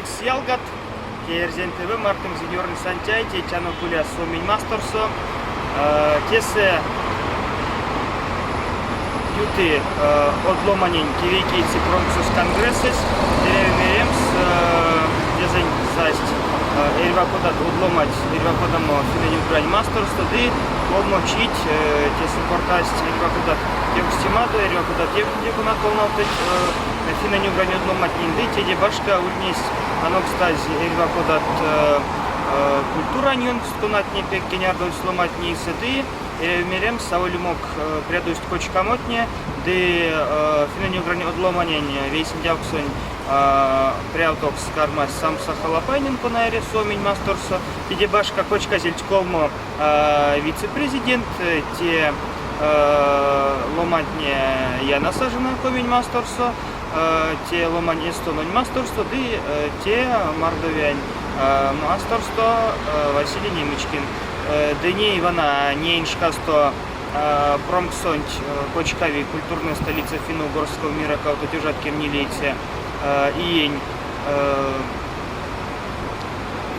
Феликс Ялгат, Керзен ТВ, Мартин Зиньорн Сантяй, Тетяно Куля Сомень Мастерсо, Тесе Юты отломанень Кивейкейцы Промксус Конгрессес, Деревмеремс, Дезень Засть, Эрвакодат отломать, Эрвакодамо Финаню Грань Мастерсо, Ды, Омочить, Тесе Портасть, Эрвакодат Евстимаду, Эрвакодат Евкунат Полналтать, Финаню Грань отломать Инды, Теде Башка, Ульнись, Анокстази, Эрвакодат Культура Ньон, Стонат Непек, Кенярдо сломать не сады, Мерем Саулюмок прядусть кочкамотне, де Финаню Грань отломанень, Вейсен Дявксонь, Прявтокс Кармас сам Сахалапайнин по наэре Сомень Мастерсо, Теде Башка Кочка Зельцковмо вице-президент, те ломатне я насажена Комень Мастерсо, те ломань Эстононь Мастерсо, ды те Мардовянь Мастерсо Василий Немычкин. Дыне Ивана Нейншкасто Промксонь Кочкави, культурная столица финно-угорского мира, кауто тюжат кемнилейте иень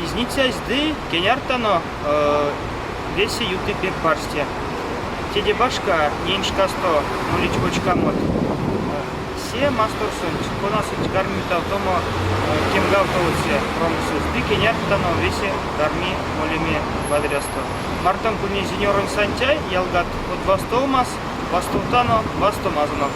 изницясь ды кеняртано веси юты перпарсте. Теде Башка Нейншкасто мулич кочкамот. Все мастерсонь, конасуть гармита томо кемгалтовце Промксус ды кеняртано веси гарми молеми вадрясто. Мартан Куни Зиньорн Сантяй, Ялгат от Вастомас, Вастутано, Вастомазанов.